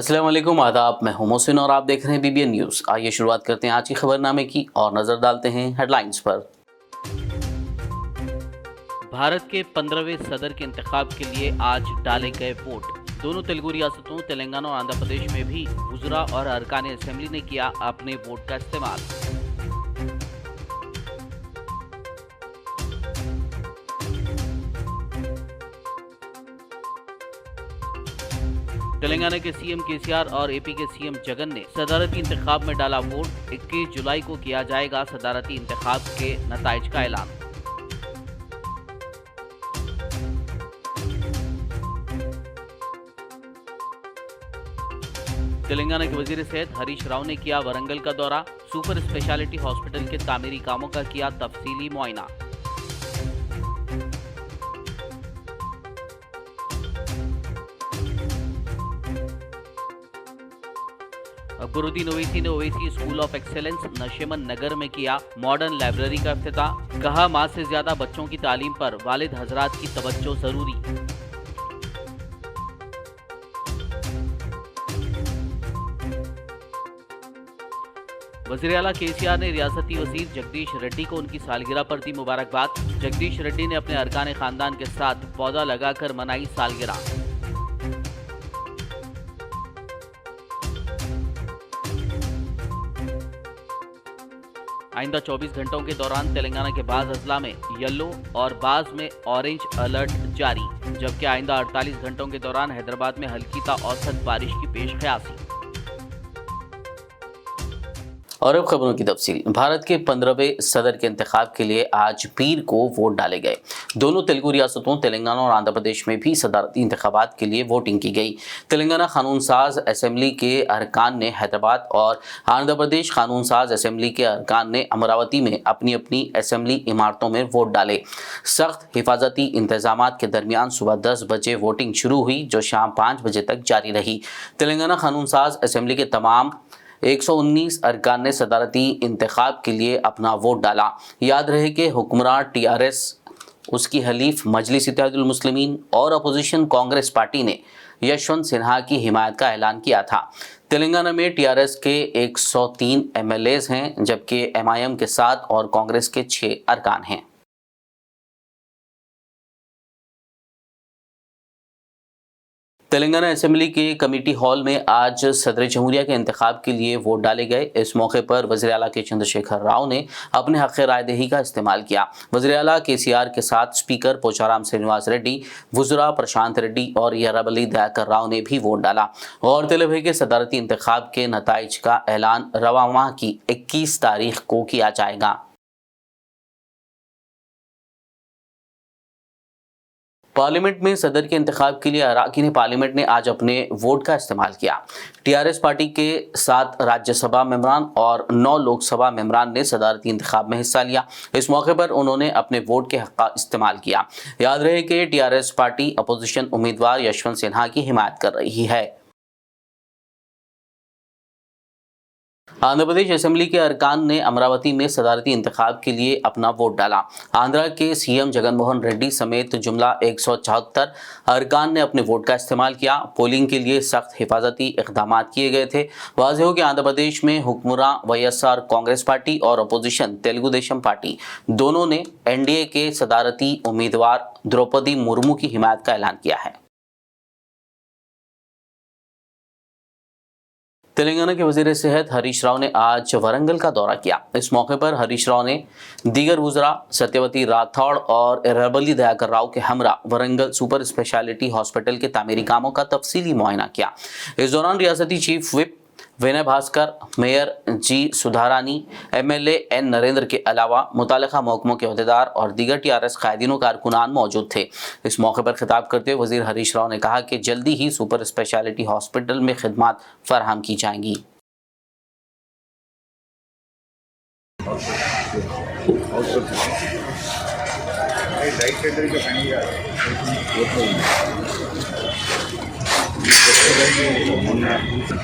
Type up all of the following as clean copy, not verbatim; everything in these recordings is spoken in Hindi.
अस्सलाम वालेकुम, आदाब। मैं हूं मोहसिन और आप देख रहे हैं BBN न्यूज़। आइए शुरुआत करते हैं आज की खबरनामे की और नज़र डालते हैं हेडलाइंस पर। भारत के 15वें सदर के इंतखाब के लिए आज डाले गए वोट। दोनों तेलुगु रियासतों तेलंगाना और आंध्र प्रदेश में भी वुज़रा और अरकान असेंबली ने किया अपने वोट का इस्तेमाल। तेलंगाना के CM KCR और AP के CM जगन ने सदारती इंतखाब में डाला वोट। 21 जुलाई को किया जाएगा सदारती इंतखाब के नताइज का ऐलान। तेलंगाना के वजीर सेहत हरीश राव ने किया वरंगल का दौरा। सुपर स्पेशलिटी हॉस्पिटल के तामीरी कामों का किया तफसीली मुआयना। अकबरुद्दीन ओवैसी ने Owaisi school of excellence Nasheman Nagar में किया मॉडर्न लाइब्रेरी का इफ्तिताह। कहा माँ से ज्यादा बच्चों की तालीम पर वालिद हजरात की तवज्जो जरूरी। वज़ीर आला KCR ने रियासती वज़ीर जगदीश रेड्डी को उनकी सालगिरह पर दी मुबारकबाद। जगदीश रेड्डी ने अपने अरकान खानदान के साथ पौधा लगाकर मनाई सालगिरह। आइंदा 24 घंटों के दौरान तेलंगाना के बाज़ अजला में येलो और बाज़ में ऑरेंज अलर्ट जारी, जबकि आइंदा 48 घंटों के दौरान हैदराबाद में हल्की ता औसत बारिश की पेश ख्यासी। और अब खबरों की तफसील। भारत के 15वें सदर के इंतखाब के लिए आज पीर को वोट डाले गए। दोनों तेलुगु रियासतों तेलंगाना और आंध्र प्रदेश में भी सदारती इंतखाबात के लिए वोटिंग की गई। तेलंगाना कानून साज असेंबली के अरकान ने हैदराबाद और आंध्र प्रदेश कानून साज असेंबली के अरकान ने अमरावती में अपनी अपनी असेंबली इमारतों में वोट डाले। सख्त हिफाजती इंतजाम के दरमियान सुबह 10 बजे वोटिंग शुरू हुई, जो शाम 5 बजे तक जारी रही। तेलंगाना कानून साज असेंबली के तमाम 119 अरकान ने सदारती इंतखाब के लिए अपना वोट डाला। याद रहे कि हुक्मरान TRS, उसकी हलीफ मजलिस इत्तेहादुल मुस्लिमीन और अपोजिशन कांग्रेस पार्टी ने यशवंत सिन्हा की हिमायत का ऐलान किया था। तेलंगाना में TRS के 103 MLAs हैं, जबकि MIM के 7 और कांग्रेस के 6 अरकान हैं। तेलंगाना असेंबली के कमेटी हॉल में आज सदर जमहूरिया के इंतखाब के लिए वोट डाले गए। इस मौके पर वज़ीर आला के चंद्रशेखर राव ने अपने हक़ रायदही का इस्तेमाल किया। वज़ीर आला KCR के साथ स्पीकर पोचाराम श्रीनिवास रेड्डी, वुज़रा प्रशांत रेड्डी और यर्राबल्ली दयाकर राव ने भी वोट डाला। गौरतलब है कि सदारती इंतखाब के नताइज का ऐलान रवा माह की 21 तारीख को किया जाएगा। पार्लियामेंट में सदर के इंतखाब के लिए अरकान पार्लियामेंट ने आज अपने वोट का इस्तेमाल किया। TRS पार्टी के 7 राज्यसभा मेंबरान और 9 लोकसभा मेंबरान ने सदारती इंतखाब में हिस्सा लिया। इस मौके पर उन्होंने अपने वोट के हक़ का इस्तेमाल किया। याद रहे कि TRS पार्टी अपोजिशन उम्मीदवार यशवंत सिन्हा की हिमायत कर रही है। आंध्र प्रदेश असेंबली के अरकान ने अमरावती में सदारती इंतखाब के लिए अपना वोट डाला। आंध्रा के CM जगनमोहन रेड्डी समेत जुमला 174 अरकान ने अपने वोट का इस्तेमाल किया। पोलिंग के लिए सख्त हिफाजती इक़दाम किए गए थे। वाज़ेह हो कि आंध्र प्रदेश में हुक्मरान YSR कांग्रेस पार्टी और अपोजिशन तेलुगु देशम पार्टी दोनों ने NDA के सदारती उम्मीदवार द्रौपदी मुर्मू की हिमायत का ऐलान किया है। तेलंगाना के वज़ीर सेहत हरीश राव ने आज वरंगल का दौरा किया। इस मौके पर हरीश राव ने दीगर वुज़रा सत्यवती राठौड़ और यर्राबल्ली दयाकर राव के हमरा वरंगल सुपर स्पेशलिटी हॉस्पिटल के तामीरी कामों का तफसीली मुआयना किया। इस दौरान रियासती chief whip Vinay Bhaskar, mayor G Sudharani, MLA N Narendra के अलावा मुतालिका महकमों के अहदेदार और दीगर TRS कायदीन कारकुनान मौजूद थे। इस मौके पर खिताब करते हुए वज़ीर हरीश राव ने कहा कि जल्दी ही सुपर स्पेशलिटी हॉस्पिटल में खिदमात फराहम की जाएंगी।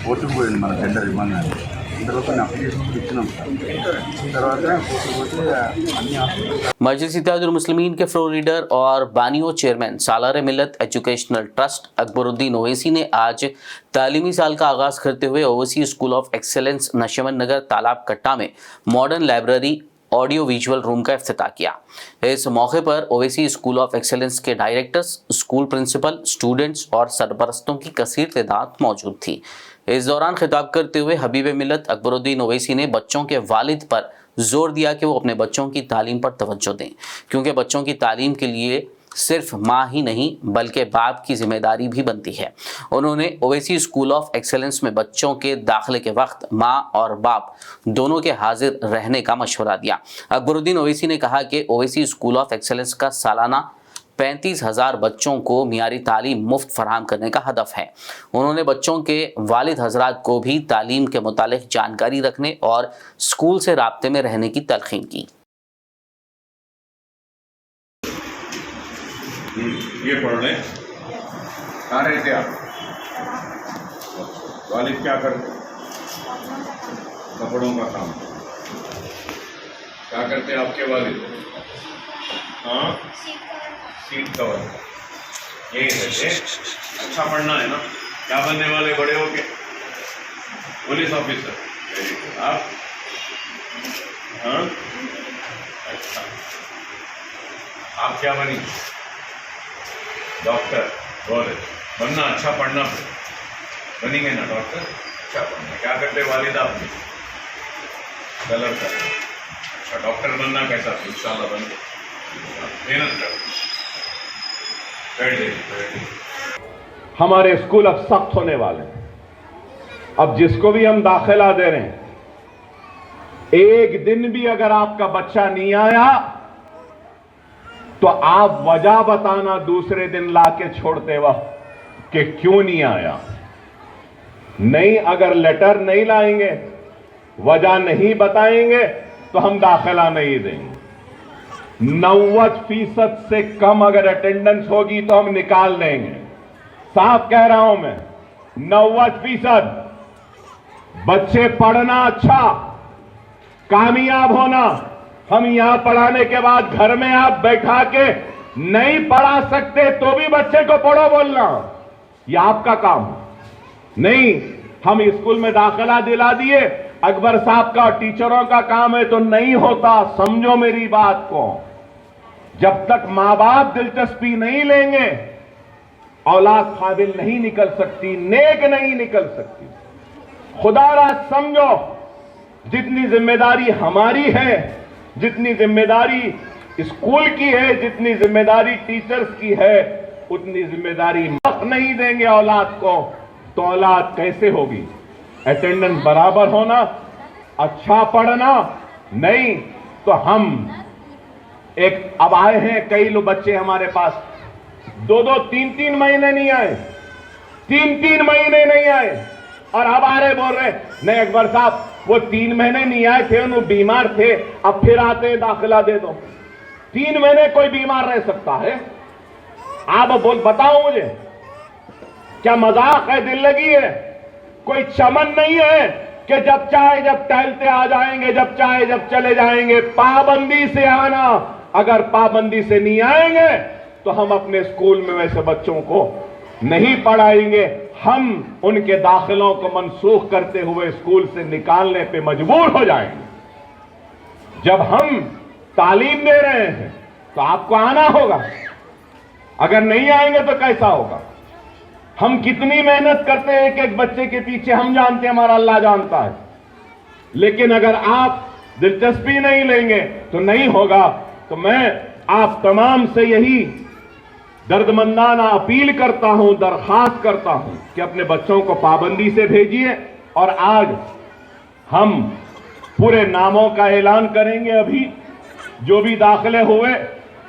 ఓటుకు పోయింది మన టెండర్ ఇవ్వమని అందులోకి అప్లికేషన్ ఇచ్చినాం సార్ తర్వాత పోతే అన్ని मजलिस इत्तेहादुल मुस्लिमीन के फ्लोर लीडर और बानियो चेयरमैन सालार मिलत एजुकेशनल ट्रस्ट अकबरुद्दीन ओवैसी ने आज तालीमी साल का आगाज करते हुए ओवैसी स्कूल ऑफ एक्सेलेंस नशमन नगर तालाब कट्टा में modern library audio visual room का इफ्तिताह किया। इस मौके पर ओवैसी स्कूल ऑफ एक्सेलेंस के डायरेक्टर्स, स्कूल प्रिंसिपल, स्टूडेंट्स और सरपरस्तों की कसीर तादाद मौजूद थी। इस दौरान खिताब करते हुए हबीब मिलत अकबरुद्दीन ओवैसी ने बच्चों के वालिद पर जोर दिया कि वो अपने बच्चों की तालीम पर तवज्जो दें, क्योंकि बच्चों की तालीम के लिए सिर्फ माँ ही नहीं बल्कि बाप की जिम्मेदारी भी बनती है। उन्होंने ओवैसी स्कूल ऑफ एक्सेलेंस में बच्चों के दाखिले के वक्त माँ और बाप दोनों के हाजिर रहने का मशवरा दिया। अकबरुद्दीन ओवैसी ने कहा कि ओवैसी स्कूल ऑफ एक्सेलेंस का सालाना 35,000 बच्चों को मियारी तालीम मुफ्त फराहम करने का हदफ है। उन्होंने बच्चों के वालिद हजरात को भी तालीम के मुतालिक जानकारी रखने और स्कूल से राब्ते में रहने की तलखीन की। ये पढ़ लें। कहाँ रहते आप? वालिद क्या करते? कपड़ों का काम। क्या करते हैं आपके वालिद? हाँ, सीट कवर। यही रहते। अच्छा पढ़ना है ना? क्या बनने वाले बड़े हो के? Police officer. Very good. आप? हाँ, अच्छा। आप क्या बनी? डॉक्टर। बहुत बनना, अच्छा पढ़ना बनेंगे ना डॉक्टर? अच्छा पढ़ना। क्या करते वालिद आपने? कलर करना। अच्छा, डॉक्टर बनना कैसा? इंशाल्लाह बन मेहनत करो। हमारे स्कूल अब सख्त होने वाले हैं। अब जिसको भी हम दाखिला दे रहे हैं, एक दिन भी अगर आपका बच्चा नहीं आया तो आप वजह बताना दूसरे दिन लाके छोड़ते वक्त कि क्यों नहीं आया। नहीं, अगर लेटर नहीं लाएंगे, वजह नहीं बताएंगे तो हम दाखिला नहीं देंगे। 90% से कम अगर अटेंडेंस होगी तो हम निकाल देंगे। साफ कह रहा हूं मैं, 90%। बच्चे पढ़ना अच्छा, कामयाब होना। हम यहां पढ़ाने के बाद घर में आप बैठा के नहीं पढ़ा सकते तो भी बच्चे को पढ़ो बोलना, यह आपका काम नहीं। हम स्कूल में दाखिला दिला दिए, अकबर साहब का और टीचरों का काम है तो नहीं होता। समझो मेरी बात को, जब तक मां बाप दिलचस्पी नहीं लेंगे औलाद काबिल नहीं निकल सकती, नेक नहीं निकल सकती। खुदारा समझो, जितनी जिम्मेदारी हमारी है, जितनी जिम्मेदारी स्कूल की है, जितनी जिम्मेदारी टीचर्स की है, उतनी जिम्मेदारी वक्त नहीं देंगे औलाद को तो औलाद कैसे होगी? अटेंडेंस बराबर होना, अच्छा पढ़ना, नहीं तो हम एक अब आए हैं कई लोग बच्चे हमारे पास 2-2, 3-3 महीने नहीं आए, 3-3 महीने नहीं आए और अब आ रहे बोल रहे नहीं अकबर साहब वो 3 महीने नहीं आए थे, वो बीमार थे, अब फिर आते दाखिला दे दो। 3 महीने कोई बीमार रह सकता है? आप बोल बताओ मुझे, क्या मजाक है? दिल लगी है? कोई चमन नहीं है कि जब चाहे जब टहलते आ जाएंगे, जब चाहे जब चले जाएंगे। पाबंदी से आना, अगर पाबंदी से नहीं आएंगे तो हम अपने स्कूल में वैसे बच्चों को नहीं पढ़ाएंगे। हम उनके दाखिलों को मनसूख करते हुए स्कूल से निकालने पे मजबूर हो जाएंगे। जब हम तालीम दे रहे हैं तो आपको आना होगा, अगर नहीं आएंगे तो कैसा होगा? हम कितनी मेहनत करते हैं एक एक बच्चे के पीछे, हम जानते हैं, हमारा अल्लाह जानता है। लेकिन अगर आप दिलचस्पी नहीं लेंगे तो नहीं होगा। तो मैं आप तमाम से यही दर्दमंदाना अपील करता हूं, दरखास्त करता हूं कि अपने बच्चों को पाबंदी से भेजिए। और आज हम पूरे नामों का ऐलान करेंगे। अभी जो भी दाखिले हुए,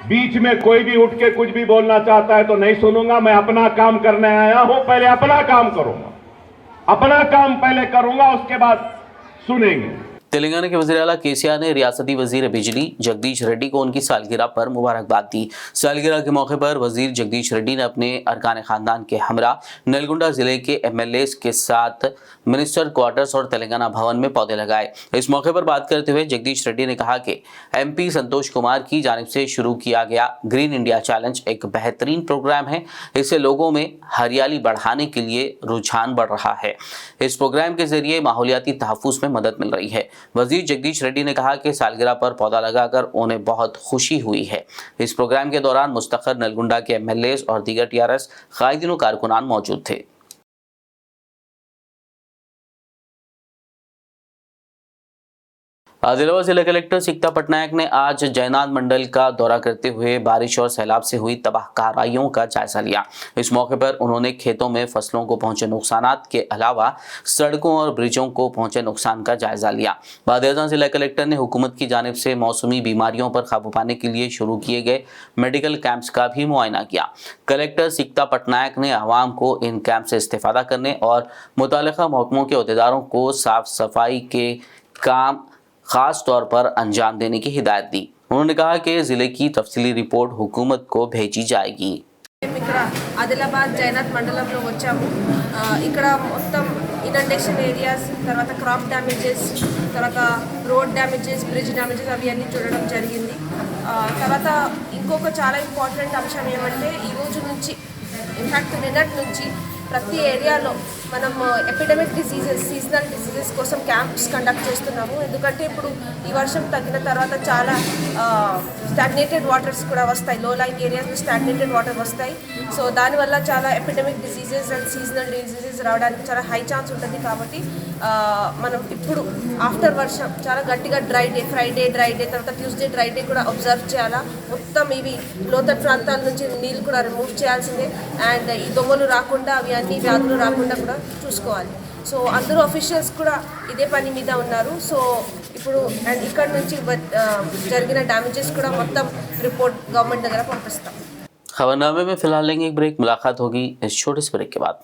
बीच में कोई भी उठ के कुछ भी बोलना चाहता है तो नहीं सुनूंगा। मैं अपना काम करने आया हूं, पहले अपना काम करूंगा, अपना काम पहले करूंगा, उसके बाद सुनेंगे। तेलंगाना के वज़ीर आला केसीआर ने रियासती वजीर बिजली जगदीश रेड्डी को उनकी सालगिरह पर मुबारकबाद दी। सालगिरह के मौके पर वजीर जगदीश रेड्डी ने अपने अरकान खानदान के हमरा नलगुंडा जिले के MLAs के साथ मिनिस्टर क्वार्टर्स और तेलंगाना भवन में पौधे लगाए। इस मौके पर बात करते हुए जगदीश रेड्डी ने कहा कि MP संतोष कुमार की जानिब से शुरू किया गया ग्रीन इंडिया चैलेंज एक बेहतरीन प्रोग्राम है। इससे लोगों में हरियाली बढ़ाने के लिए रुझान बढ़ रहा है। इस प्रोग्राम के जरिए माहौलियाती तहफ़्फ़ुज़ में मदद मिल रही है। वजीर जगदीश रेड्डी ने कहा कि सालगिरह पर पौधा लगाकर उन्हें बहुत खुशी हुई है। इस प्रोग्राम के दौरान मुस्तक़र नलगुंडा के MLAs और दीगर TRS कायदीन और कारकुनान मौजूद थे। आदिलाबाद जिला कलेक्टर सिकता पटनायक ने आज जयनाथ मंडल का दौरा करते हुए बारिश और सैलाब से हुई तबाहकारियों का जायजा लिया। इस मौके पर उन्होंने खेतों में फसलों को पहुंचे नुकसानात के अलावा सड़कों और ब्रिजों को पहुंचे नुकसान का जायजा लिया। बाद जिला कलेक्टर ने हुकूमत की जानिब से मौसमी बीमारियों पर काबू पाने के लिए शुरू किए गए मेडिकल कैंप्स का भी मुआयना किया। कलेक्टर सिकता पटनायक ने आवाम को इन कैंप से इस्तेफादा करने और मुताल्लिका महकमों के अहदेदारों को साफ सफाई के काम खास तौर पर अंजाम देने की हिदायत दी। उन्होंने कहा कि जिले की तफसीली रिपोर्ट हुकूमत को भेजी जाएगी। आदिलाबाद जयनाथ మండలంలో వచ్చాము। ఇక్కడ మొత్తం ఇనండేషన్ ఏరియాస్, తర్వాత క్రాప్ డ్యామేజెస్, తర్వాత రోడ్ డ్యామేజెస్, బ్రిడ్జ్ డ్యామేజెస్ అవి అన్నీ చూడడం జరిగింది। తర్వాత ఇంకొక చాలా ఇంపార్టెంట్ అంశం ఏమంటే ఈ రోజు నుంచి ఇన్ఫ్యాక్ట్ నిన్నటి నుంచి ప్రతి ఏరియాలో మనం ఎపిడమిక్ డిసీజెస్, సీజనల్ డిసీజెస్ కోసం క్యాంప్స్ కండక్ట్ చేస్తున్నాము। ఎందుకంటే ఇప్పుడు ఈ వర్షం తగ్గిన తర్వాత చాలా స్టాగ్నేటెడ్ వాటర్స్ కూడా వస్తాయి, లో లైన్ ఏరియాస్లో స్టాగ్నేటెడ్ వాటర్ వస్తాయి। సో దానివల్ల చాలా epidemic diseases and seasonal diseases రావడానికి చాలా హై ఛాన్స్ ఉంటుంది। కాబట్టి మనం ఇప్పుడు ఆఫ్టర్ వర్షం చాలా గట్టిగా ఫ్రైడే డ్రై డే, తర్వాత ట్యూస్డే డ్రై డే కూడా అబ్జర్వ్ చేయాలా। మొత్తం ఇవి లోతట్టు ప్రాంతాల నుంచి నీళ్ళు కూడా రిమూవ్ చేయాల్సిందే అండ్ ఈ దొంగలు రాకుండా అవి అన్ని వ్యాధులు రాకుండా కూడా చూసుకోవాలి। సో అందరూ అఫీషియల్స్ కూడా ఇదే పని మీద ఉన్నారు। సో ఇప్పుడు అండ్ ఇక్కడ నుంచి జరిగిన డ్యామేజెస్ కూడా మొత్తం రిపోర్ట్ గవర్నమెంట్ దగ్గర పంపిస్తాం। खबरनामे में फिलहाल लेंगे एक ब्रेक। मुलाकात होगी इस छोटे से ब्रेक के बाद।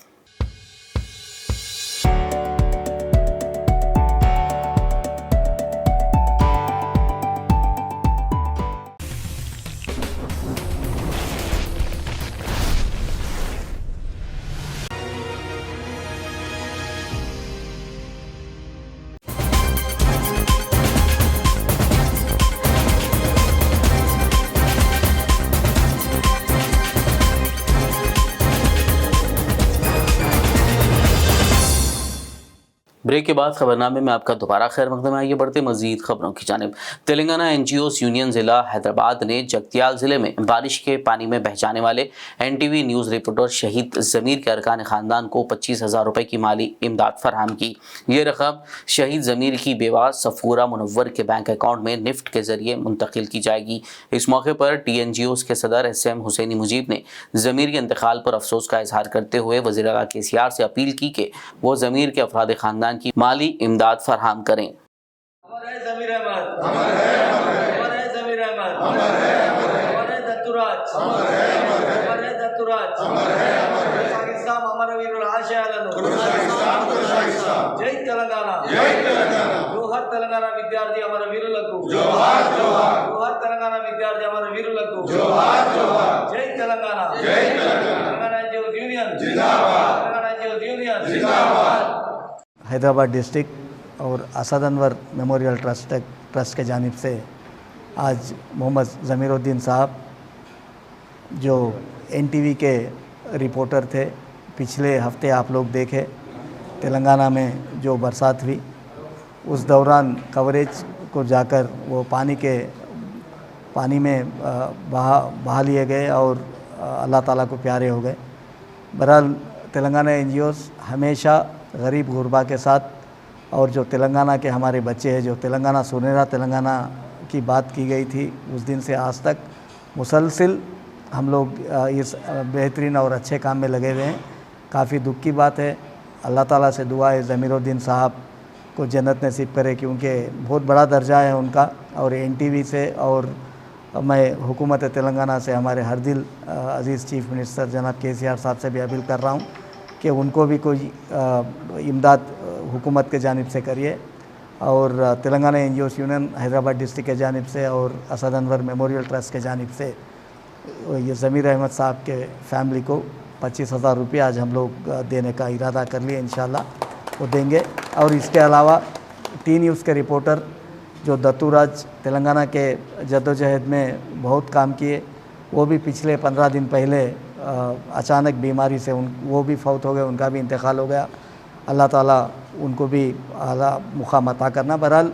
ब्रेक के बाद खबरनामे में आपका दोबारा खैर मकदम है। आइए बढ़ते मजीद खबरों की जानिब। तेलंगाना NGOs यूनियन ज़िला हैदराबाद ने जगतियाल ज़िले में बारिश के पानी में बह जाने वाले NTV न्यूज़ रिपोर्टर शहीद ज़मीर के अरकान ख़ानदान को 25,000 रुपये की माली इमदाद फराहम की। ये रकम शहीद ज़मीर की बेवा सफूरा मुनव्वर के बैंक अकाउंट में निफ्ट के ज़रिए मुंतकिल की जाएगी। इस मौके पर TNGOs के सदर SM हुसैनी मुजीब ने ज़मीर के इंतकाल पर अफसोस का इजहार करते हुए वज़ीर आला KCR से अपील की कि वो ज़मीर के अफराद ख़ानदान की माली इमदाद फराहम करें। अमर है ज़मीर अहमद, अमर है ज़मीर अहमद, अमर है दत्तुराज, अमर है दत्तुराज, पाकिस्तान अमर वीरुल आशयाలను जय तेलंगाना, जोहार तेलंगाना विद्यार्थी अमर वीरुలకు, जोहार तेलंगाना विद्यार्थी अमर वीरुలకు, जय तेलंगाना, तेलंगाना यूनियन जिंदाबाद, तेलंगाना यूनियन जिंदाबाद। हैदराबाद डिस्ट्रिक्ट और असद अनवर मेमोरियल ट्रस्ट के जानिब से आज मोहम्मद ज़मीरुद्दीन साहब जो NTV के रिपोर्टर थे, पिछले हफ्ते आप लोग देखे तेलंगाना में जो बरसात हुई उस दौरान कवरेज को जाकर वो पानी में बहा लिए गए और अल्लाह ताला को प्यारे हो गए। बहरहाल तेलंगाना NGOs हमेशा गरीब गुरबा के साथ और जो तेलंगाना के हमारे बच्चे हैं, जो तेलंगाना सुनहरा तेलंगाना की बात की गई थी उस दिन से आज तक मुसलसिल हम लोग इस बेहतरीन और अच्छे काम में लगे हुए हैं। काफ़ी दुख की बात है। अल्लाह ताला से दुआ है ज़मीरुद्दीन साहब को जन्नत नसीब करे क्योंकि बहुत बड़ा दर्जा है उनका। और NTV से और मैं हुकूमत तेलंगाना से हमारे हर दिल अज़ीज़ चीफ़ मिनिस्टर जनाब KCR साहब से भी अपील कर रहा हूँ कि उनको भी कोई इमदाद हुकूमत के जानिब से करिए और Telangana NGOs union Hyderabad district के जानिब से और असद अनवर मेमोरियल ट्रस्ट के जानिब से ये ज़मीर अहमद साहब के फैमिली को 25,000 रुपये आज हम लोग देने का इरादा कर लिए। इंशाल्लाह वो देंगे। और इसके अलावा टी न्यूज़ के रिपोर्टर जो दत्तूराज तेलंगाना के जद्दोजहद में बहुत काम किए, वो भी पिछले 15 दिन पहले अचानक बीमारी से वो भी फौत हो गए, उनका भी इंतकाल हो गया। अल्लाह ताला उनको भी आला मुकाम अता करना। बहरहाल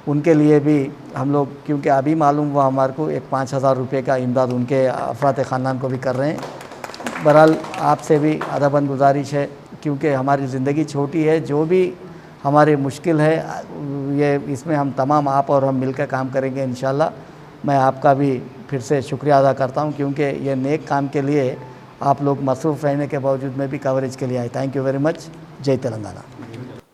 उनके लिए भी हम लोग, क्योंकि अभी मालूम हुआ हमारे को, एक 5,000 रुपये का इमदाद उनके अफराद ख़ानदान को भी कर रहे हैं। बहरहाल आपसे भी अदबन गुजारिश है, क्योंकि हमारी ज़िंदगी छोटी है, जो भी हमारी मुश्किल है ये इसमें हम तमाम आप और हम मिलकर काम करेंगे इंशाल्लाह। मैं आपका भी फिर से शुक्रिया अदा करता हूं, क्योंकि ये नेक काम के लिए आप लोग मसरूफ़ रहने के बावजूद में भी कवरेज के लिए आए। Thank you very much. जय तेलंगाना।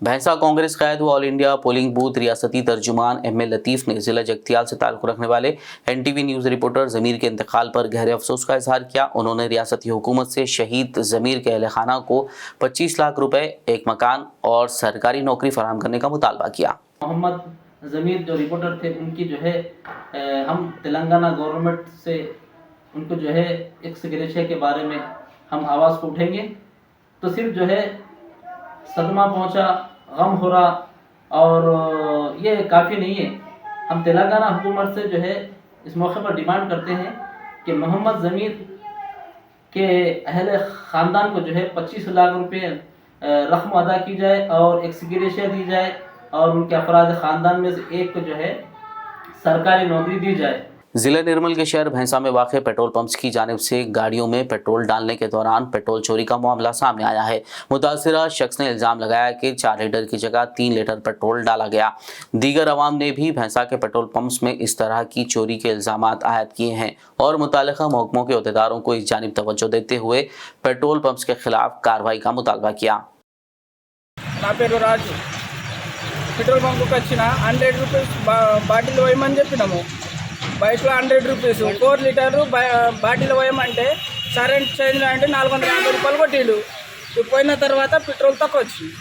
भैंसा कांग्रेस कायद व ऑल इंडिया पोलिंग बूथ रियासती तर्जुमान एम ए लतीफ़ ने जिला जगतियाल से ताल्लुक़ रखने वाले एनटीवी न्यूज़ रिपोर्टर ज़मीर के इंतकाल पर गहरे अफसोस का इजहार किया। उन्होंने रियासती हुकूमत से शहीद ज़मीर के अहल खाना को 25 लाख रुपए, एक मकान और सरकारी नौकरी फराहम करने का मुतालबा किया। मोहम्मद ज़मीर जो रिपोर्टर थे, उनकी जो है हम तेलंगाना गवर्नमेंट से उनको जो है एक सिग्नेचर के बारे में हम आवाज़ को उठेंगे। तो सिर्फ जो है सदमा पहुंचा, गम हो रहा, और ये काफ़ी नहीं है। हम तेलंगाना हुकूमत से जो है इस मौके पर डिमांड करते हैं कि मोहम्मद ज़मीर के अहले ख़ानदान को जो है 25 लाख रुपए रकम अदा की जाए और एक सिग्नेचर दी जाए और उनके अफराद ख़ानदान में से एक को जो है सरकारी नौकरी दी जाए। जिला निर्मल के शहर भैंसा में वाक़ पेट्रोल पंप्स की जानिब से गाड़ियों में पेट्रोल डालने के दौरान पेट्रोल चोरी का मामला सामने आया है। मुतासिरा शख्स ने इल्ज़ाम लगाया कि 4 लीटर की जगह 3 लीटर पेट्रोल डाला गया। दीगर अवाम ने भी भैंसा के पेट्रोल पंप्स में इस तरह की चोरी के इल्ज़ाम आयद किए हैं और मुताल्लिक़ा महकमों के अहदेदारों को इस जानिब तवज्जो देते हुए पेट्रोल पंप्स के खिलाफ कार्रवाई का मुतालबा किया। పెట్రోల్ బంకుకి వచ్చిన 100 రూపీస్ బాటిల్ పోయమని చెప్పినాము. బైక్లో 100 రూపీస్ 4 లీటర్లు బాటిల్ పోయమంటే సరెంట్ చేంజ్ అంటే 450 రూపాయలు కొట్టిండు. పోయిన తర్వాత పెట్రోల్ తక్కువ వచ్చింది.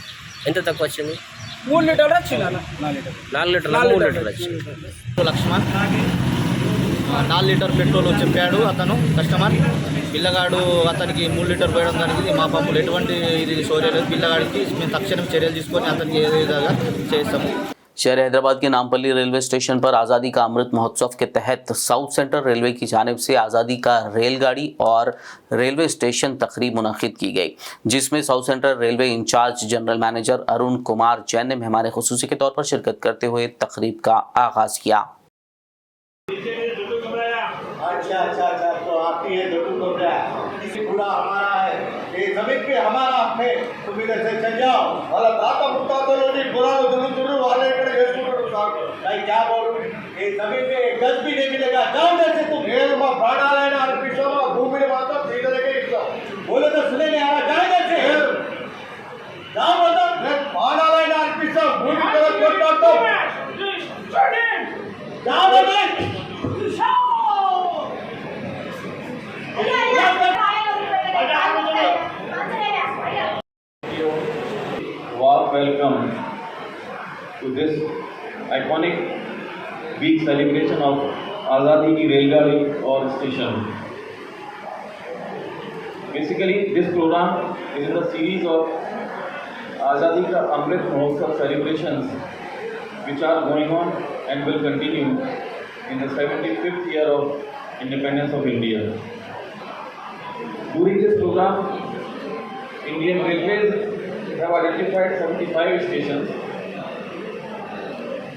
ఎంత తక్కువ వచ్చింది? 3 లీటర్లు వచ్చింది అన్న. 4 లీటర్లు వచ్చింది. లక్ష్మణ్ 4 లీటర్ పెట్రోల్ చెప్పాడు అతను కస్టమర్. పిల్లగాడు అతనికి 3 లీటర్ పోయడం జరిగింది. మా పంపులు ఎటువంటి ఇది సోరేలేదు. పిల్లగాడికి మేము తక్షణం చర్యలు తీసుకొని అతనికి ఏ విధంగా చేస్తాము। शहर हैदराबाद के नामपल्ली रेलवे स्टेशन पर आज़ादी का अमृत महोत्सव के तहत साउथ सेंट्रल रेलवे की जानिब से आज़ादी का रेलगाड़ी और रेलवे स्टेशन तकरीब मुनक़िद की गई, जिसमें south central railway incharge general manager Arun Kumar Jain ने मेहमान खुसूसी के तौर पर शिरकत करते हुए तकरीब का आगाज़ किया। अच्छा तो आपकी ये पूरा हमारा है, ये जमीन पे हमारा है, तुम इधर से चल जाओ। वाला दाता मुत्ता तो लोग बुरा दुरु वाले इकडे చేసుకుంటారు సార్। नहीं क्या बोलूं, ये जमीन पे एक गज भी नहीं मिलेगा। जाओ इधर से तुम। ये मा प्राणालय ना अर्पितो भूमि माता सीधे लेके इधर बोले तो सुने नहीं आ रहा। जाओ इधर से। जाओ मतलब प्राणालय ना अर्पितो भूमि तरफ कोटा तो जाओ मतलब warm welcome to this iconic week celebration of Azadi Ki Railgadi or Station. Basically, this program is in the series of Azadi Ka Amrit Mahotsav celebrations, which are going on and will continue in the 75th year of independence of India. During this program, Indian Railways have identified 75 stations,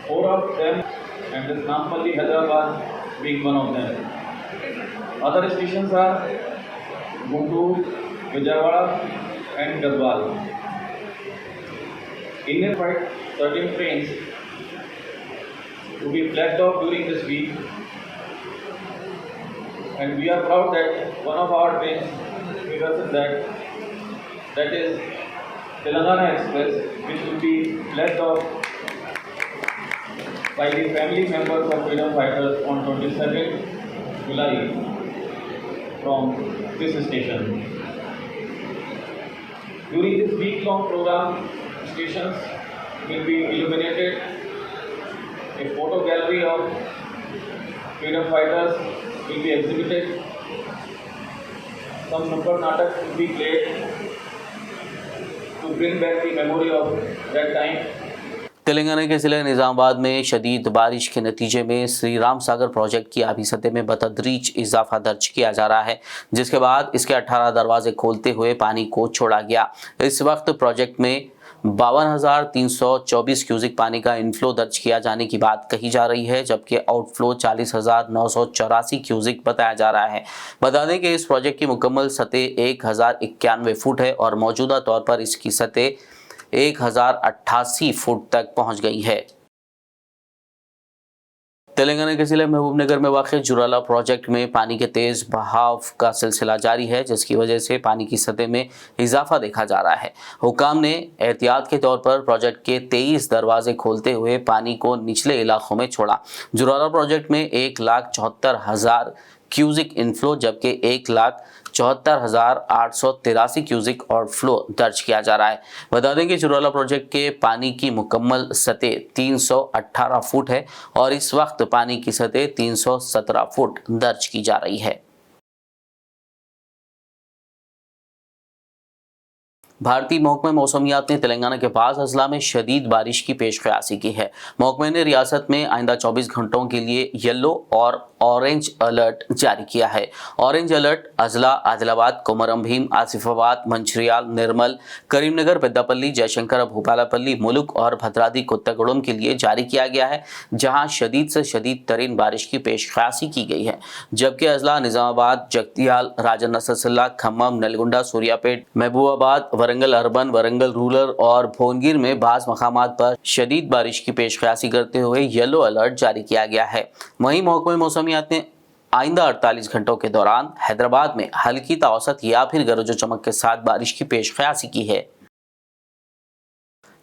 4 of them, and this Nampalli, Hyderabad being one of them. Other stations are Guntur, Vijayawada and Gadwal. Indian flight 13 trains to be flagged off during this week, and we are proud that one of our trains reverses that is Telangana Express, which will be flagged off by the family members of freedom fighters on 22nd July from this station. During this week-long program, stations will be illuminated A photo gallery of freedom fighters will be exhibited. Some nukkad natak will be played to bring back the memory of that time. Telangana के जिले निजामाबाद में शदीद बारिश के नतीजे में श्री राम सागर प्रोजेक्ट की आबी सतह में बतदरीज इजाफा दर्ज किया जा रहा है, जिसके बाद इसके 18 दरवाजे खोलते हुए पानी को छोड़ा गया। इस वक्त प्रोजेक्ट में 52,324 क्यूसिक पानी का इनफ्लो दर्ज किया जाने की बात कही जा रही है, जबकि आउटफ्लो 40,984 क्यूसिक बताया जा रहा है। बता दें कि इस प्रोजेक्ट की मुकम्मल सतह 1,091 फुट है और मौजूदा तौर पर इसकी सतह 1,088 फुट तक पहुंच गई है। तेलंगाना के जिले महबूबनगर में वाक़ जुराला प्रोजेक्ट में पानी के तेज़ बहाव का सिलसिला जारी है, जिसकी वजह से पानी की सतह में इजाफा देखा जा रहा है। हुकाम ने एहतियात के तौर पर प्रोजेक्ट के 23 दरवाजे खोलते हुए पानी को निचले इलाकों में छोड़ा। जुराला प्रोजेक्ट में 1,74,000 क्यूसिक इनफ्लो जबकि 1,74,883 क्यूसिक आउटफ्लो दर्ज किया जा रहा है। बता दें कि जुराला प्रोजेक्ट के पानी की मुकम्मल सतह 318 फुट है और इस वक्त पानी की सतह 317 फुट दर्ज की जा रही है। भारतीय महकमे मौसमियात ने तेलंगाना के पास अजला में शदीद बारिश की पेशकयासी की है। महकमे ने रियासत में आइंदा 24 घंटों के लिए येलो और ऑरेंज अलर्ट जारी किया है। ऑरेंज अलर्ट अजला आदिलाबाद, कोमरम भीम, आसिफाबाद, मंचिर्याल, निर्मल, करीमनगर, पेद्दापल्ली, जयशंकर, भूपालापल्ली, मुलुक और भद्राद्री कोत्तागुड़म के लिए जारी किया गया है, जहां शदीद से शदीद तरीन बारिश की पेशकयासी की गई है। जबकि अजला निजामाबाद, जगतियाल, राजन्न सिरसिल्ला, खम्मम, नलगुंडा, सूर्यापेट, महबूबाबाद, वरंगल अर्बन, वरंगल रूरल और भोनगिर में बाज़ मकामात पर शदीद बारिश की पेशकयासी करते हुए येलो अलर्ट जारी किया गया है। वहीं महकमे मौसमियात ने आइंदा 48 घंटों के दौरान हैदराबाद में हल्की ता औसत या फिर गरज चमक के साथ बारिश की पेशकयासी की है।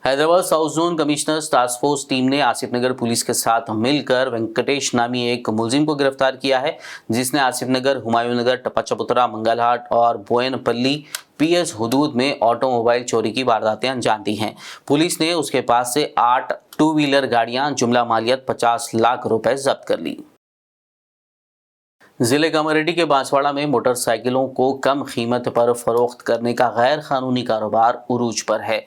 Hyderabad south zone commissioners task force team ने आसिफ नगर पुलिस के साथ मिलकर वेंकटेश नामी एक मुलजिम को गिरफ्तार किया है, जिसने आसिफ नगर, हुमायूं नगर, टप्पा मंगलहाट और बोयनपल्ली पीएस हुदूद में ऑटोमोबाइल चोरी की वारदातें अंजाम दी हैं। पुलिस ने उसके पास से 8 टू व्हीलर गाड़ियां, जुमला मालियत 50 लाख रुपए जब्त कर ली। जिले कामारेड्डी के बांसवाड़ा में मोटरसाइकिलों को कम कीमत पर फरोख्त करने का गैर कानूनी कारोबार उरूज पर है।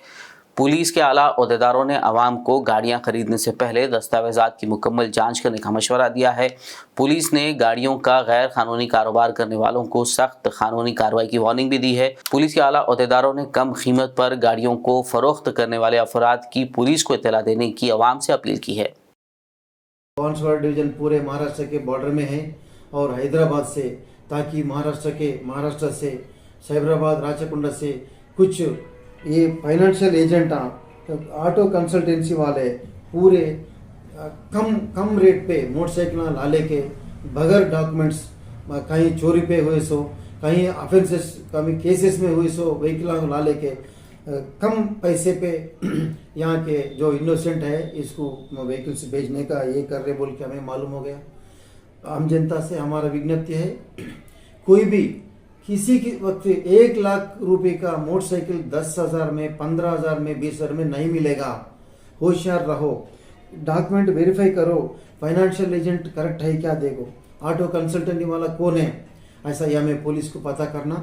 पुलिस के आला ओहदेदारों ने आवाम को गाड़ियां खरीदने से पहले दस्तावेजात की मुकम्मल जांच करने का मशवरा दिया है। पुलिस ने गाड़ियों का गैर कानूनी कारोबार करने वालों को सख्त कानूनी कार्रवाई की वार्निंग भी दी है। पुलिस के आला ओहदेदारों ने कम कीमत पर गाड़ियों को फरोख्त करने वाले अफराद की पुलिस को इत्तला देने की आवाम से अपील की है। बांसवाड़ा डिवीजन पूरे महाराष्ट्र के बॉर्डर में है और हैदराबाद से, ताकि महाराष्ट्र से साइबराबाद, राचकोंडा से कुछ ये फाइनेंशियल एजेंट ऑटो कंसल्टेंसी वाले पूरे कम रेट पे मोटरसाइकिल ला लेके बगैर डॉक्यूमेंट्स, कहीं चोरी पे हुए सो, कहीं ऑफेंसेस, कहीं केसेस में हुए सो व्हीकल ला लेके कम पैसे पे यहाँ के जो इनोसेंट है इसको व्हीकल से भेजने का ये कर रहे बोल के हमें मालूम हो गया। आम जनता से हमारा विज्ञप्ति है, कोई भी किसी की वक्त 1 लाख रुपए का मोटरसाइकिल 10,000 में, 15,000 में, 20,000 में नहीं मिलेगा। होशियार रहो, डॉक्यूमेंट वेरीफाई करो, फाइनेंशियल एजेंट करेक्ट है क्या देखो, ऑटो कंसल्टेंट वाला कौन है, ऐसा या हमें पुलिस को पता करना,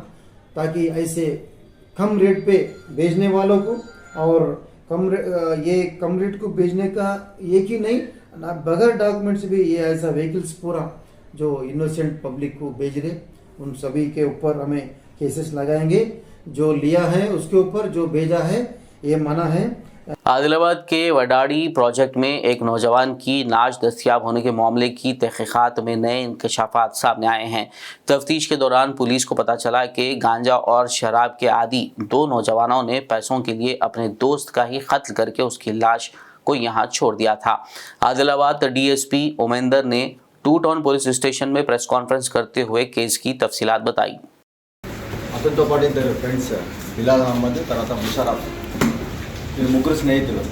ताकि ऐसे कम रेट पे भेजने वालों को और कम रेट को भेजने का एक ही नहीं, बगैर डॉक्यूमेंट्स भी ये ऐसा व्हीकल्स पूरा जो इनोसेंट पब्लिक को भेज रहे, उन सभी के ऊपर हमें केसेस लगाएंगे। जो लिया है उसके ऊपर, जो भेजा है ये मना है। आदिलाबाद के वडाड़ी प्रोजेक्ट में एक नौजवान की नाश दस्तियाब होने के मामले की तहकीकात में नए इंकशाफात सामने आए हैं। तफ्तीश के दौरान पुलिस को पता चला कि गांजा और शराब के आदी 2 नौजवानों ने पैसों के लिए अपने दोस्त का ही कत्ल करके उसकी लाश को यहां छोड़ दिया था। आदिलाबाद डीएसपी उमेंदर ने 2 टाउन पुलिस स्टेशन में प्रेस कॉन्फ्रेंस करते हुए केस की तफसीलात बताई। అతనితో పాటు 2 ఫ్రెండ్స్, బిలాల్ అహ్మద్, తర్వాత ముషరఫ్, వీళ్ళు 3 స్నేహితులు.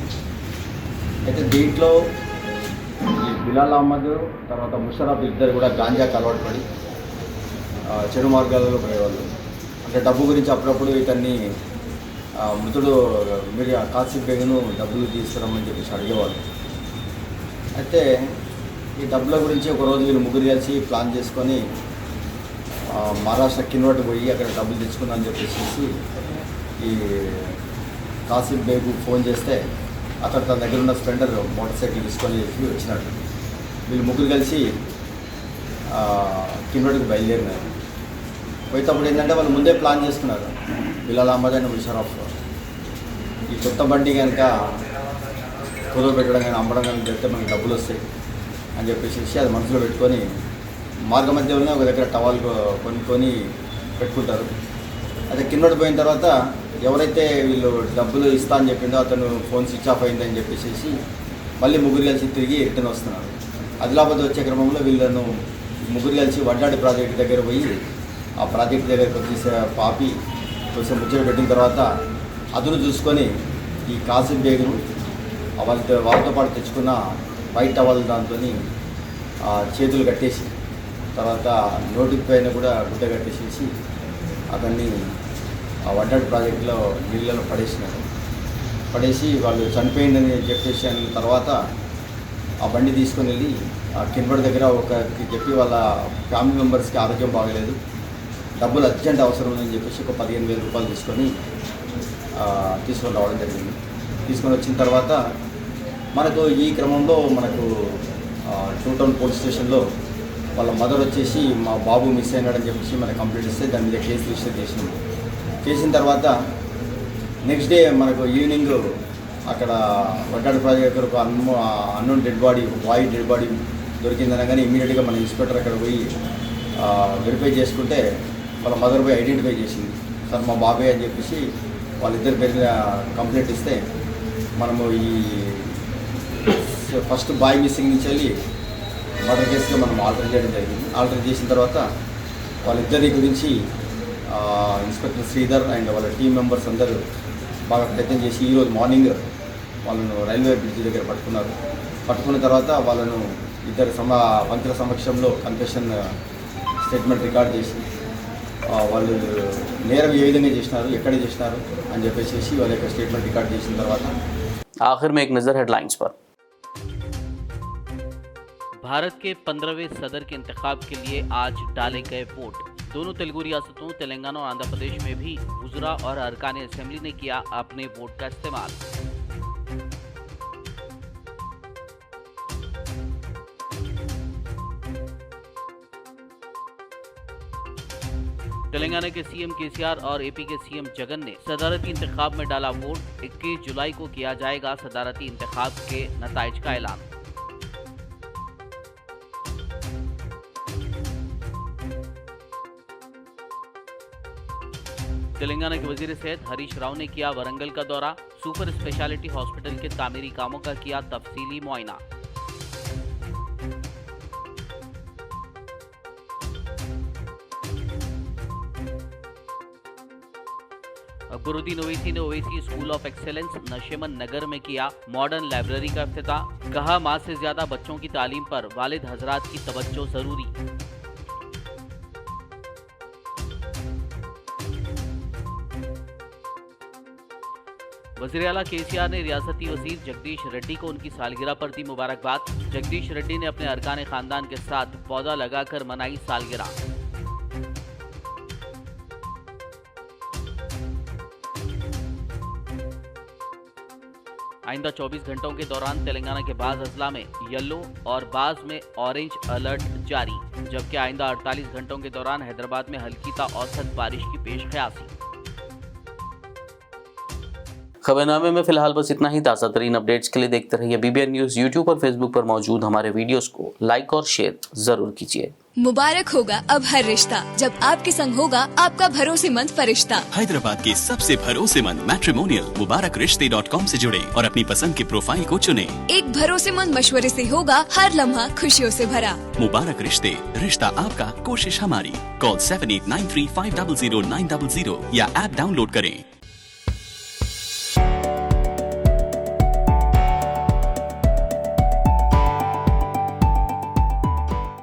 అయితే దీంట్లో ఈ బిలాల్ అహ్మద్ తర్వాత ముషరఫ్ ఇద్దరు కూడా గాంజాకి అలవాటు పడి చెడు మార్గాలలో పడేవాళ్ళు. అంటే డబ్బు గురించి అప్పుడప్పుడు ఇతన్ని మృతుడు మీరు కాసిఫ్ బేగను డబ్బులు తీసుకురమ్మని చెప్పేసి అడిగేవాళ్ళు. అయితే ఈ డబ్బుల గురించి ఒకరోజు వీళ్ళు ముగ్గురు కలిసి ప్లాన్ చేసుకొని మహారాష్ట్ర కిన్వట్ పోయి అక్కడ డబ్బులు తెచ్చుకుందని చెప్పేసి ఈ కాసిఫ్ బేగు ఫోన్ చేస్తే అతను తన దగ్గర ఉన్న స్ప్లెండర్ మోటార్ సైకిల్ తీసుకొని వచ్చినాడు. వీళ్ళు ముగ్గురు కలిసి కిన్వట్కి బయలుదేరినారు. పోయేటప్పుడు ఏంటంటే వాళ్ళు ముందే ప్లాన్ చేసుకున్నారు, బిలాల్ అహ్మద్ అండ్ ముషరఫ్ ఈ కొత్త బండి కనుక కుదువ పెట్టడం కానీ అమ్మడం కానీ జరిగితే మనకి డబ్బులు వస్తాయి అని చెప్పేసి అది మనసులో పెట్టుకొని మార్గ మధ్యలోనే ఒక దగ్గర టవాల్ కొనుక్కొని పెట్టుకుంటారు. అదే కిందటి పోయిన తర్వాత ఎవరైతే వీళ్ళు డబ్బులు ఇస్తా అని చెప్పిండో అతను ఫోన్ స్విచ్ ఆఫ్ అయిందని చెప్పేసి మళ్ళీ ముగ్గురు కలిసి తిరిగి రిటర్న్ వస్తున్నారు. ఆదిలాబాద్ వచ్చే క్రమంలో వీళ్ళను ముగ్గురు కలిసి వడ్డాడి ప్రాజెక్ట్ దగ్గర పోయి ఆ ప్రాజెక్ట్ దగ్గరకు వచ్చేసి పాపి కొంచెం ముచ్చట పెట్టిన తర్వాత అదును చూసుకొని ఈ కాసిఫ్ బేగును వాళ్ళతో పాటు తెచ్చుకున్న వైట్ టవల్ దాంతో చేతులు కట్టేసి తర్వాత నోటికి పైన కూడా గుడ్డ కట్టేసేసి అతన్ని ఆ వడ్డాడి ప్రాజెక్టులో నీళ్ళలో పడేసి వాళ్ళు చనిపోయిందని చెప్పేసి అన్న తర్వాత ఆ బండి తీసుకొని వెళ్ళి ఆ కిన్వట్ దగ్గర ఒకరికి చెప్పి వాళ్ళ ఫ్యామిలీ మెంబర్స్కి ఆరోగ్యం బాగలేదు, డబ్బులు అర్జెంట్ అవసరం ఉందని చెప్పేసి ఒక 15,000 రూపాయలు తీసుకొని రావడం జరిగింది. తీసుకొని వచ్చిన తర్వాత మనకు ఈ క్రమంలో మనకు 2 టౌన్ పోలీస్ స్టేషన్లో వాళ్ళ మదర్ వచ్చేసి మా బాబు మిస్ అయినాడని చెప్పేసి మనకు కంప్లైంట్ ఇస్తే దాని మీద కేసు రిజిస్టర్ చేసిన తర్వాత నెక్స్ట్ డే మనకు ఈవినింగ్ అక్కడ వడ్డాడి ప్రాజెక్ట్ దగ్గర ఒక unknown dead body white dead body దొరికిందనగానే ఇమీడియట్గా మన ఇన్స్పెక్టర్ అక్కడ పోయి వెరిఫై చేసుకుంటే వాళ్ళ మదర్ పోయి ఐడెంటిఫై చేసింది. సార్ మా బాబాయ్ అని చెప్పేసి వాళ్ళిద్దరి పేరు కంప్లైంట్ ఇస్తే మనము ఈ ఫస్ట్ బాయ్ మిస్సింగ్ నుంచి వెళ్ళి మర్డర్ కేసుగా మనం ఆల్టర్ చేయడం జరిగింది. ఆల్టర్ చేసిన తర్వాత వాళ్ళిద్దరి గురించి ఇన్స్పెక్టర్ శ్రీధర్ అండ్ వాళ్ళ టీం మెంబర్స్ అందరూ బాగా ప్రయత్నం చేసి ఈరోజు మార్నింగ్ వాళ్ళను రైల్వే బ్రిడ్జ్ దగ్గర పట్టుకున్న తర్వాత వాళ్ళను ఇద్దరు పంతుల సమక్షంలో కన్ఫెషన్ స్టేట్మెంట్ రికార్డ్ చేసి వాళ్ళు నేరం ఏ విధంగా చేసినారు, ఎక్కడ చేసినారు అని చెప్పేసి వాళ్ళ యొక్క స్టేట్మెంట్ రికార్డ్ చేసిన తర్వాత आखिर में एक नजर हेडलाइंस पर। भारत के 15वें सदर के इंतखाब के लिए आज डाले गए वोट। दोनों तेलुगु रियासतों तेलंगाना और आंध्र प्रदेश में भी वुज़रा और अरकान असेंबली ने किया अपने वोट का इस्तेमाल। तेलंगाना के सीएम केसीआर और एपी के सीएम जगन ने सदारती इंतखाब में डाला वोट। 21 जुलाई को किया जाएगा सदारती इंतखाब के नताइज का ऐलान। तेलंगाना के वजीर सेहत हरीश राव ने किया वरंगल का दौरा। सुपर स्पेशलिटी हॉस्पिटल के तामीरी कामों का किया तफसीली मुआयना। अकबरुद्दीन ओवैसी ने Owaisi school of excellence Nasheman Nagar में किया मॉडर्न लाइब्रेरी का इफ्तिताह। कहा माँ से ज्यादा बच्चों की तालीम पर वालिद हजरात की तवज्जो जरूरी। वज़ीर आला केसीआर ने रियासती वजीर जगदीश रेड्डी को उनकी सालगिरह पर दी मुबारकबाद। जगदीश रेड्डी ने अपने अरकान खानदान के साथ पौधा लगाकर मनाई सालगिरह। आइंदा 24 घंटों के दौरान तेलंगाना के बाज़ अजला में येलो और बाज़ में ऑरेंज अलर्ट जारी, जबकि आइंदा 48 घंटों के दौरान हैदराबाद में हल्की ता औसत बारिश की पेश ख्यासी। खबरनामे में फिलहाल बस इतना ही। ताज़ा तरीन अपडेट्स के लिए देखते रहिए BBN न्यूज़। यूट्यूब और फेसबुक पर मौजूद हमारे वीडियोस को लाइक और शेयर जरूर कीजिए। मुबारक होगा अब हर रिश्ता जब आपके संग होगा आपका भरोसेमंद फरिश्ता। हैदराबाद के सबसे भरोसेमंद मैट्रिमोनियल मुबारकरिश्ते.com से जुड़े और अपनी पसंद के प्रोफाइल को चुने। एक भरोसेमंद मशवरे से होगा हर लम्हा खुशियों से भरा। मुबारक रिश्ते, रिश्ता आपका, कोशिश हमारी। कॉल 7893500900 या ऐप डाउनलोड करें।